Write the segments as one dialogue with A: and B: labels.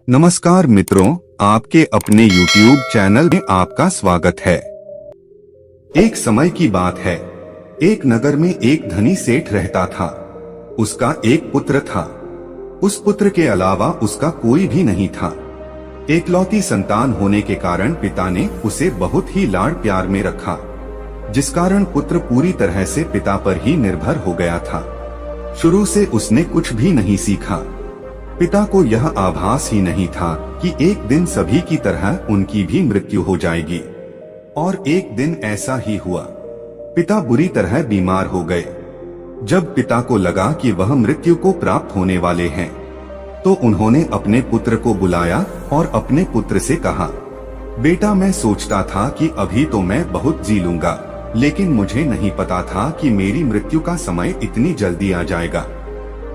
A: नमस्कार मित्रों, आपके अपने YouTube चैनल में आपका स्वागत है। एक समय की बात है, एक नगर में एक धनी सेठ रहता था। उसका एक पुत्र था। उस पुत्र के अलावा उसका कोई भी नहीं था। एकलौती संतान होने के कारण पिता ने उसे बहुत ही लाड़ प्यार में रखा, जिस कारण पुत्र पूरी तरह से पिता पर ही निर्भर हो गया था। शुरू से उसने कुछ भी नहीं सीखा। पिता को यह आभास ही नहीं था कि एक दिन सभी की तरह उनकी भी मृत्यु हो जाएगी। और एक दिन ऐसा ही हुआ। पिता बुरी तरह बीमार हो गए। जब पिता को लगा कि वह मृत्यु को प्राप्त होने वाले हैं, तो उन्होंने अपने पुत्र को बुलाया और अपने पुत्र से कहा, बेटा, मैं सोचता था कि अभी तो मैं बहुत जी लूंगा, लेकिन मुझे नहीं पता था कि मेरी मृत्यु का समय इतनी जल्दी आ जाएगा।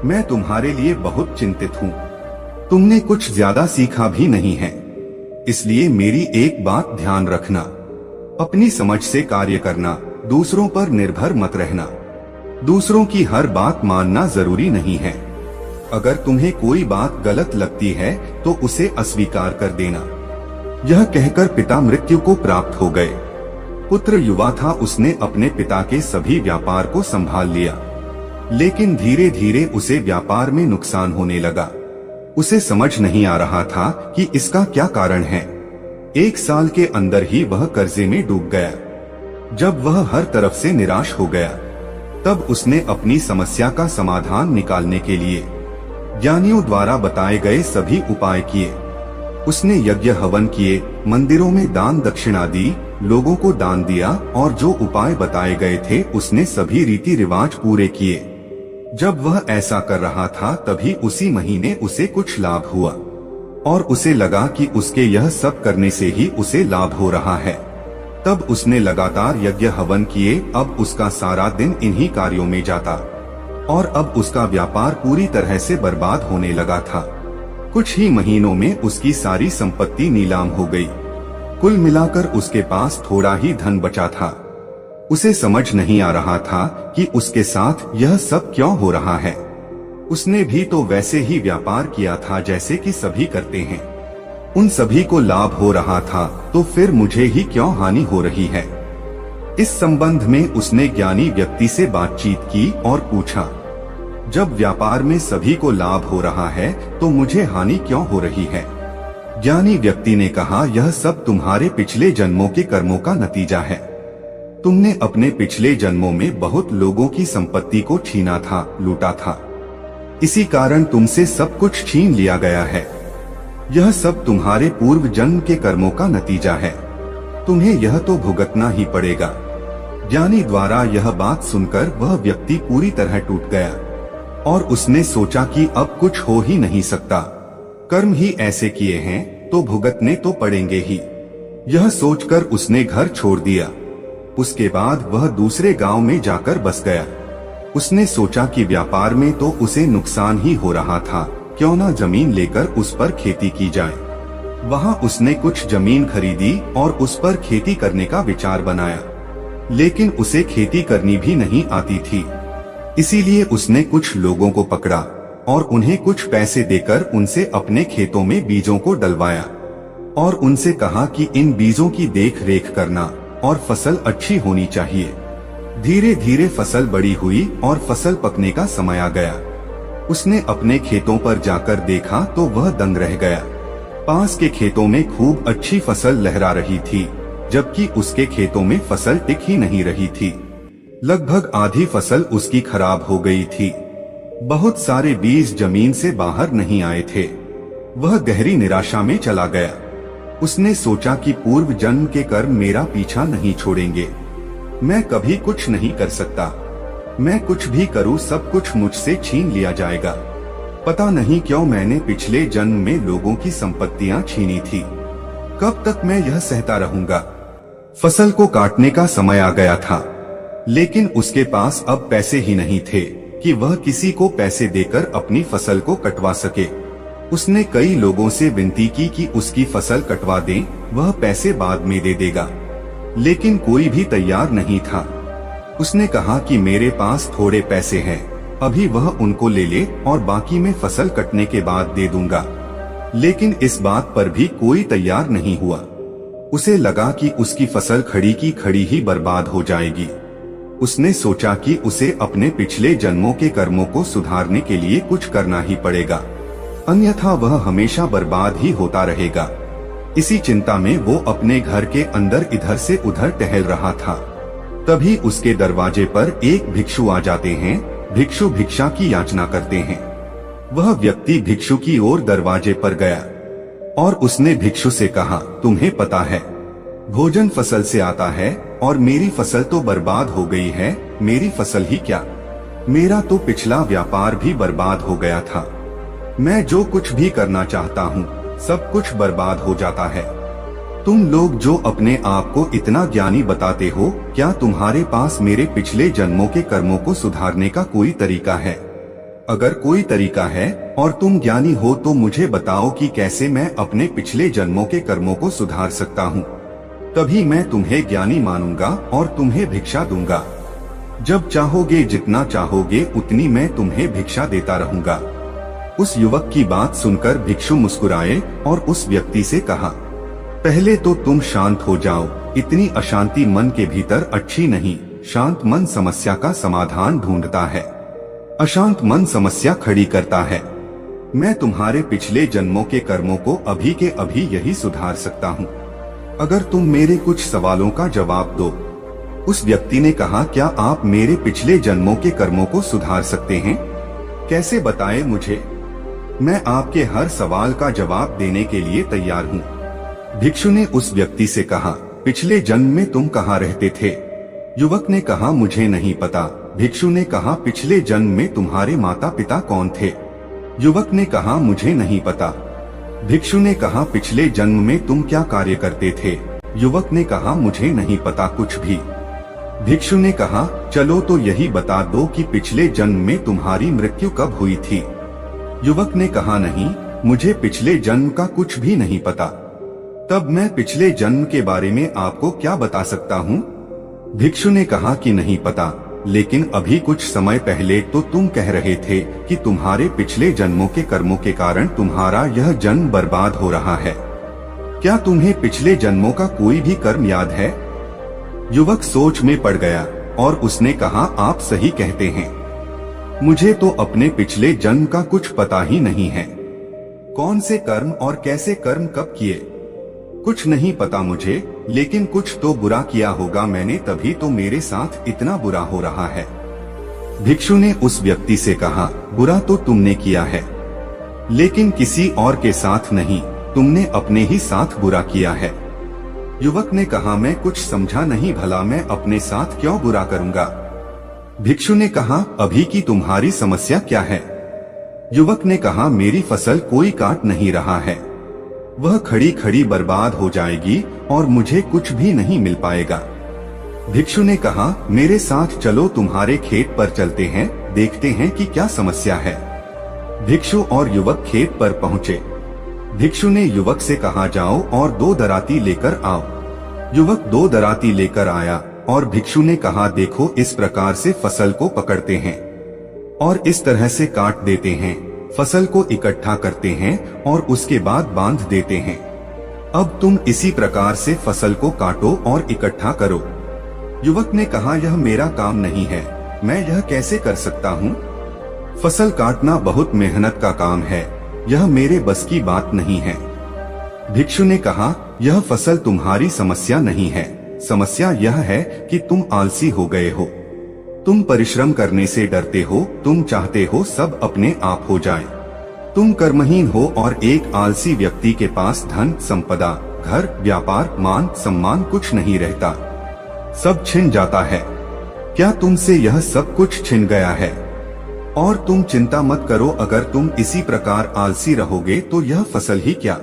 A: मैं तुम्हारे लिए बहुत चिंतित हूँ। तुमने कुछ ज्यादा सीखा भी नहीं है, इसलिए मेरी एक बात ध्यान रखना। अपनी समझ से कार्य करना, दूसरों पर निर्भर मत रहना। दूसरों की हर बात मानना जरूरी नहीं है। अगर तुम्हें कोई बात गलत लगती है तो उसे अस्वीकार कर देना। यह कहकर पिता मृत्यु को प्राप्त हो गए। पुत्र युवा था, उसने अपने पिता के सभी व्यापार को संभाल लिया, लेकिन धीरे धीरे उसे व्यापार में नुकसान होने लगा। उसे समझ नहीं आ रहा था कि इसका क्या कारण है। एक साल के अंदर ही वह कर्जे में डूब गया। जब वह हर तरफ से निराश हो गया, तब उसने अपनी समस्या का समाधान निकालने के लिए ज्ञानियों द्वारा बताए गए सभी उपाय किए। उसने यज्ञ हवन किए, मंदिरों में दान दक्षिणा दी, लोगों को दान दिया और जो उपाय बताए गए थे उसने सभी रीति रिवाज पूरे किए। जब वह ऐसा कर रहा था, तभी उसी महीने उसे कुछ लाभ हुआ और उसे लगा कि उसके यह सब करने से ही उसे लाभ हो रहा है। तब उसने लगातार यज्ञ हवन किए। अब उसका सारा दिन इन्हीं कार्यों में जाता और अब उसका व्यापार पूरी तरह से बर्बाद होने लगा था। कुछ ही महीनों में उसकी सारी संपत्ति नीलाम हो गई। कुल मिलाकर उसके पास थोड़ा ही धन बचा था। उसे समझ नहीं आ रहा था कि उसके साथ यह सब क्यों हो रहा है। उसने भी तो वैसे ही व्यापार किया था जैसे कि सभी करते हैं। उन सभी को लाभ हो रहा था, तो फिर मुझे ही क्यों हानि हो रही है। इस संबंध में उसने ज्ञानी व्यक्ति से बातचीत की और पूछा, जब व्यापार में सभी को लाभ हो रहा है तो मुझे हानि क्यों हो रही है। ज्ञानी व्यक्ति ने कहा, यह सब तुम्हारे पिछले जन्मों के कर्मों का नतीजा है। तुमने अपने पिछले जन्मों में बहुत लोगों की संपत्ति को छीना था, लूटा था। इसी कारण तुमसे सब कुछ छीन लिया गया है। यह सब तुम्हारे पूर्व जन्म के कर्मों का नतीजा है। तुम्हें यह तो भुगतना ही पड़ेगा। ज्ञानी द्वारा यह बात सुनकर वह व्यक्ति पूरी तरह टूट गया और उसने सोचा कि अब कुछ हो ही नहीं सकता। कर्म ही ऐसे किए हैं तो भुगतने तो पड़ेंगे ही। यह सोचकर उसने घर छोड़ दिया। उसके बाद वह दूसरे गांव में जाकर बस गया। उसने सोचा कि व्यापार में तो उसे नुकसान ही हो रहा था, क्यों ना जमीन लेकर उस पर खेती की जाए। वहां उसने कुछ जमीन खरीदी और उस पर खेती करने का विचार बनाया, लेकिन उसे खेती करनी भी नहीं आती थी। इसीलिए उसने कुछ लोगों को पकड़ा और उन्हें कुछ पैसे देकर उनसे अपने खेतों में बीजों को डलवाया और उनसे कहा कि इन बीजों की देख रेख करना और फसल अच्छी होनी चाहिए। धीरे धीरे फसल बड़ी हुई और फसल पकने का समय आ गया। उसने अपने खेतों पर जाकर देखा तो वह दंग रह गया। पास के खेतों में खूब अच्छी फसल लहरा रही थी, जबकि उसके खेतों में फसल टिक ही नहीं रही थी। लगभग आधी फसल उसकी खराब हो गई थी। बहुत सारे बीज जमीन से बाहर नहीं आए थे। वह गहरी निराशा में चला गया। उसने सोचा कि पूर्व जन्म के कर्म मेरा पीछा नहीं छोड़ेंगे। मैं कभी कुछ नहीं कर सकता। मैं कुछ भी करूं, सब कुछ मुझसे छीन लिया जाएगा। पता नहीं क्यों मैंने पिछले जन्म में लोगों की संपत्तियां छीनी थी। कब तक मैं यह सहता रहूंगा। फसल को काटने का समय आ गया था, लेकिन उसके पास अब पैसे ही नहीं थे कि वह किसी को पैसे देकर अपनी फसल को कटवा सके। उसने कई लोगों से विनती की कि उसकी फसल कटवा दें, वह पैसे बाद में दे देगा, लेकिन कोई भी तैयार नहीं था। उसने कहा कि मेरे पास थोड़े पैसे हैं, अभी वह उनको ले ले और बाकी मैं फसल कटने के बाद दे दूंगा। लेकिन इस बात पर भी कोई तैयार नहीं हुआ। उसे लगा कि उसकी फसल खड़ी की खड़ी ही बर्बाद हो जाएगी। उसने सोचा कि उसे अपने पिछले जन्मों के कर्मों को सुधारने के लिए कुछ करना ही पड़ेगा, अन्यथा वह हमेशा बर्बाद ही होता रहेगा। इसी चिंता में वो अपने घर के अंदर इधर से उधर टहल रहा था। तभी उसके दरवाजे पर एक भिक्षु आ जाते हैं। भिक्षु भिक्षा की याचना करते हैं। वह व्यक्ति भिक्षु की ओर दरवाजे पर गया और उसने भिक्षु से कहा, तुम्हें पता है भोजन फसल से आता है और मेरी फसल तो बर्बाद हो गई है। मेरी फसल ही क्या, मेरा तो पिछला व्यापार भी बर्बाद हो गया था। मैं जो कुछ भी करना चाहता हूँ सब कुछ बर्बाद हो जाता है। तुम लोग जो अपने आप को इतना ज्ञानी बताते हो, क्या तुम्हारे पास मेरे पिछले जन्मों के कर्मों को सुधारने का कोई तरीका है? अगर कोई तरीका है और तुम ज्ञानी हो तो मुझे बताओ कि कैसे मैं अपने पिछले जन्मों के कर्मों को सुधार सकता हूँ। तभी मैं तुम्हें ज्ञानी मानूंगा और तुम्हें भिक्षा दूंगा। जब चाहोगे, जितना चाहोगे उतनी मैं तुम्हें भिक्षा देता रहूंगा। उस युवक की बात सुनकर भिक्षु मुस्कुराए और उस व्यक्ति से कहा, पहले तो तुम शांत हो जाओ। इतनी अशांति मन के भीतर अच्छी नहीं। शांत मन समस्या का समाधान ढूंढता है, अशांत मन समस्या खड़ी करता है। मैं तुम्हारे पिछले जन्मों के कर्मों को अभी के अभी यही सुधार सकता हूँ, अगर तुम मेरे कुछ सवालों का जवाब दो। उस व्यक्ति ने कहा, क्या आप मेरे पिछले जन्मों के कर्मों को सुधार सकते हैं? कैसे बताएं मुझे? मैं आपके हर सवाल का जवाब देने के लिए तैयार हूँ। भिक्षु ने उस व्यक्ति से कहा, पिछले जन्म में तुम कहाँ रहते थे? युवक ने कहा, मुझे नहीं पता। भिक्षु ने कहा, पिछले जन्म में तुम्हारे माता पिता कौन थे? युवक ने कहा, मुझे नहीं पता। भिक्षु ने कहा, पिछले जन्म में तुम क्या कार्य करते थे? युवक ने कहा, मुझे नहीं पता कुछ भी। भिक्षु ने कहा, चलो तो यही बता दो कि पिछले जन्म में तुम्हारी मृत्यु कब हुई थी? युवक ने कहा, नहीं, मुझे पिछले जन्म का कुछ भी नहीं पता। तब मैं पिछले जन्म के बारे में आपको क्या बता सकता हूँ? भिक्षु ने कहा कि नहीं पता, लेकिन अभी कुछ समय पहले तो तुम कह रहे थे कि तुम्हारे पिछले जन्मों के कर्मों के कारण तुम्हारा यह जन्म बर्बाद हो रहा है। क्या तुम्हें पिछले जन्मों का कोई भी कर्म याद है? युवक सोच में पड़ गया और उसने कहा, आप सही कहते हैं, मुझे तो अपने पिछले जन्म का कुछ पता ही नहीं है। कौन से कर्म और कैसे कर्म कब किए, कुछ नहीं पता मुझे, लेकिन कुछ तो बुरा किया होगा मैंने, तभी तो मेरे साथ इतना बुरा हो रहा है। भिक्षु ने उस व्यक्ति से कहा, बुरा तो तुमने किया है, लेकिन किसी और के साथ नहीं, तुमने अपने ही साथ बुरा किया है। युवक ने कहा, मैं कुछ समझा नहीं, भला मैं अपने साथ क्यों बुरा करूंगा? भिक्षु ने कहा, अभी की तुम्हारी समस्या क्या है? युवक ने कहा, मेरी फसल कोई काट नहीं रहा है, वह खड़ी खड़ी बर्बाद हो जाएगी और मुझे कुछ भी नहीं मिल पाएगा। भिक्षु ने कहा, मेरे साथ चलो, तुम्हारे खेत पर चलते हैं, देखते हैं कि क्या समस्या है। भिक्षु और युवक खेत पर पहुँचे। भिक्षु ने युवक से कहा, जाओ और 2 दराती लेकर आओ। युवक 2 दराती लेकर आया और भिक्षु ने कहा, देखो, इस प्रकार से फसल को पकड़ते हैं और इस तरह से काट देते हैं, फसल को इकट्ठा करते हैं और उसके बाद बांध देते हैं। अब तुम इसी प्रकार से फसल को काटो और इकट्ठा करो। युवक ने कहा, यह मेरा काम नहीं है, मैं यह कैसे कर सकता हूँ? फसल काटना बहुत मेहनत का काम है, यह मेरे बस की बात नहीं है। भिक्षु ने कहा, यह फसल तुम्हारी समस्या नहीं है, समस्या यह है कि तुम आलसी हो गए हो, तुम परिश्रम करने से डरते हो, तुम चाहते हो सब अपने आप हो जाए। तुम कर्महीन हो और एक आलसी व्यक्ति के पास धन, संपदा, घर, व्यापार, मान सम्मान कुछ नहीं रहता, सब छिन जाता है। क्या तुमसे यह सब कुछ छिन गया है? और तुम चिंता मत करो, अगर तुम इसी प्रकार आलसी रहोगे तो यह फसल ही क्या,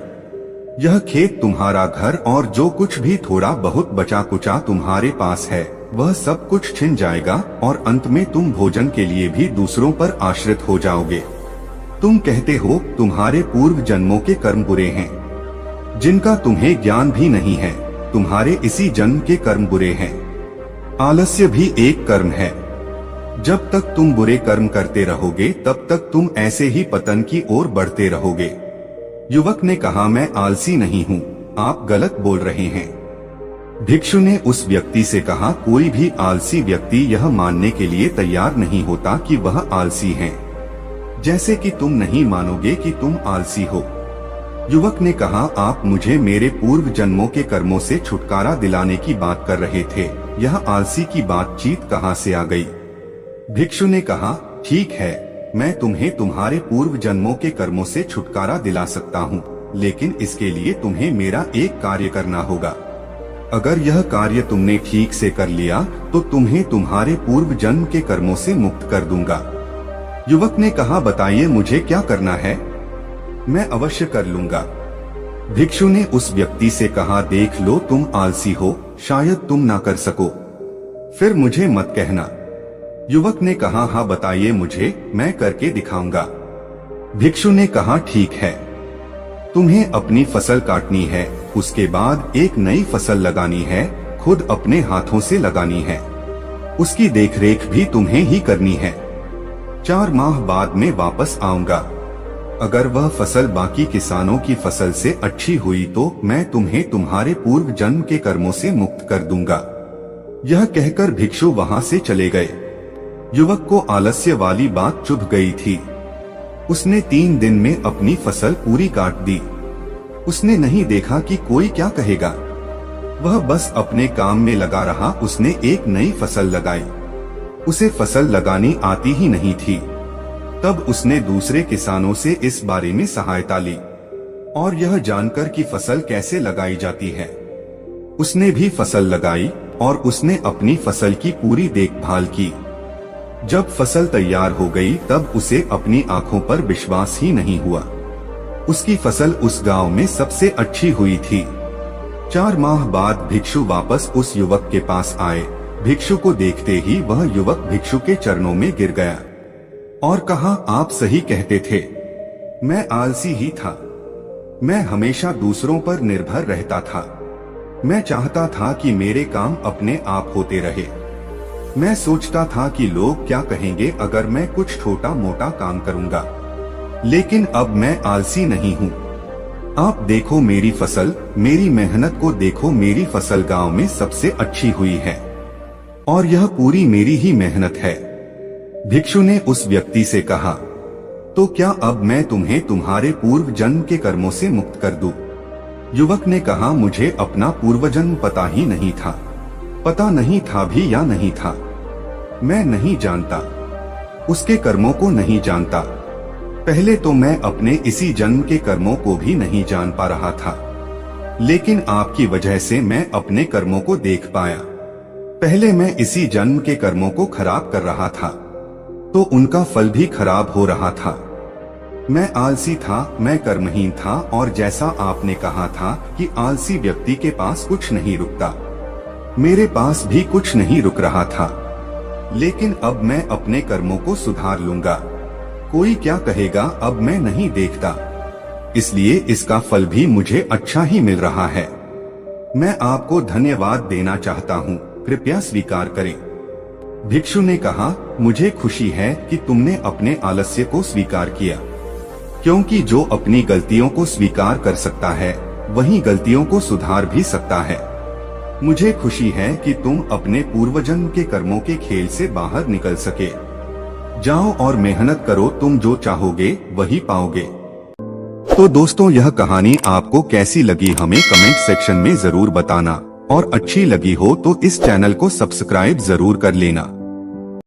A: यह खेत तुम्हारा घर और जो कुछ भी थोड़ा बहुत बचा कुचा तुम्हारे पास है वह सब कुछ छिन जाएगा और अंत में तुम भोजन के लिए भी दूसरों पर आश्रित हो जाओगे। तुम कहते हो तुम्हारे पूर्व जन्मों के कर्म बुरे हैं, जिनका तुम्हें ज्ञान भी नहीं है, तुम्हारे इसी जन्म के कर्म बुरे हैं। आलस्य भी एक कर्म है, जब तक तुम बुरे कर्म करते रहोगे तब तक तुम ऐसे ही पतन की ओर बढ़ते रहोगे। युवक ने कहा, मैं आलसी नहीं हूँ, आप गलत बोल रहे हैं। भिक्षु ने उस व्यक्ति से कहा, कोई भी आलसी व्यक्ति यह मानने के लिए तैयार नहीं होता कि वह आलसी है, जैसे कि तुम नहीं मानोगे कि तुम आलसी हो। युवक ने कहा, आप मुझे मेरे पूर्व जन्मों के कर्मों से छुटकारा दिलाने की बात कर रहे थे, यह आलसी की बातचीत कहाँ से आ गई? भिक्षु ने कहा, ठीक है, मैं तुम्हें तुम्हारे पूर्व जन्मों के कर्मों से छुटकारा दिला सकता हूँ, लेकिन इसके लिए तुम्हें मेरा एक कार्य करना होगा। अगर यह कार्य तुमने ठीक से कर लिया तो तुम्हें तुम्हारे पूर्व जन्म के कर्मों से मुक्त कर दूंगा। युवक ने कहा, बताइए मुझे क्या करना है, मैं अवश्य कर लूंगा। भिक्षु ने उस व्यक्ति से कहा, देख लो तुम आलसी हो, शायद तुम ना कर सको, फिर मुझे मत कहना। युवक ने कहा, हाँ बताइए मुझे, मैं करके दिखाऊंगा। भिक्षु ने कहा, ठीक है, तुम्हें अपनी फसल काटनी है, उसके बाद एक नई फसल लगानी है, खुद अपने हाथों से लगानी है, उसकी देखरेख भी तुम्हें ही करनी है। 4 माह बाद में वापस आऊंगा, अगर वह फसल बाकी किसानों की फसल से अच्छी हुई तो मैं तुम्हें तुम्हारे पूर्व जन्म के कर्मों से मुक्त कर दूंगा। यह कहकर भिक्षु वहां से चले गए। युवक को आलस्य वाली बात चुभ गई थी। उसने 3 दिन में अपनी फसल पूरी काट दी। उसने नहीं देखा कि कोई क्या कहेगा, वह बस अपने काम में लगा रहा। उसने एक नई फसल लगाई, उसे फसल लगानी आती ही नहीं थी। तब उसने दूसरे किसानों से इस बारे में सहायता ली और यह जानकर कि फसल कैसे लगाई जाती है, उसने भी फसल लगाई और उसने अपनी फसल की पूरी देखभाल की। जब फसल तैयार हो गई तब उसे अपनी आंखों पर विश्वास ही नहीं हुआ। उसकी फसल उस गांव में सबसे अच्छी हुई थी। 4 माह बाद भिक्षु वापस उस युवक के पास आए। भिक्षु को देखते ही वह युवक भिक्षु के चरणों में गिर गया और कहा, आप सही कहते थे, मैं आलसी ही था, मैं हमेशा दूसरों पर निर्भर रहता था। मैं चाहता था कि मेरे काम अपने आप होते रहे। मैं सोचता था कि लोग क्या कहेंगे अगर मैं कुछ छोटा मोटा काम करूंगा, लेकिन अब मैं आलसी नहीं हूँ। आप देखो मेरी फसल, मेरी मेहनत को देखो, मेरी फसल गांव में सबसे अच्छी हुई है और यह पूरी मेरी ही मेहनत है। भिक्षु ने उस व्यक्ति से कहा, तो क्या अब मैं तुम्हें तुम्हारे पूर्व जन्म के कर्मों से मुक्त कर दूं? युवक ने कहा, मुझे अपना पूर्व जन्म पता ही नहीं था, पता नहीं था भी या नहीं था, मैं नहीं जानता, उसके कर्मों को नहीं जानता। पहले तो मैं अपने इसी जन्म के कर्मों को भी नहीं जान पा रहा था, लेकिन आपकी वजह से मैं अपने कर्मों को देख पाया। पहले मैं इसी जन्म के कर्मों को खराब कर रहा था तो उनका फल भी खराब हो रहा था। मैं आलसी था, मैं कर्महीन था और जैसा आपने कहा था कि आलसी व्यक्ति के पास कुछ नहीं रुकता, मेरे पास भी कुछ नहीं रुक रहा था। लेकिन अब मैं अपने कर्मों को सुधार लूंगा, कोई क्या कहेगा अब मैं नहीं देखता, इसलिए इसका फल भी मुझे अच्छा ही मिल रहा है। मैं आपको धन्यवाद देना चाहता हूँ, कृपया स्वीकार करें। भिक्षु ने कहा, मुझे खुशी है कि तुमने अपने आलस्य को स्वीकार किया, क्योंकि जो अपनी गलतियों को स्वीकार कर सकता है वही गलतियों को सुधार भी सकता है। मुझे खुशी है कि तुम अपने पूर्वजन्म के कर्मों के खेल से बाहर निकल सके। जाओ और मेहनत करो, तुम जो चाहोगे वही पाओगे। तो दोस्तों, यह कहानी आपको कैसी लगी हमें कमेंट सेक्शन में जरूर बताना और अच्छी लगी हो तो इस चैनल को सब्सक्राइब जरूर कर लेना।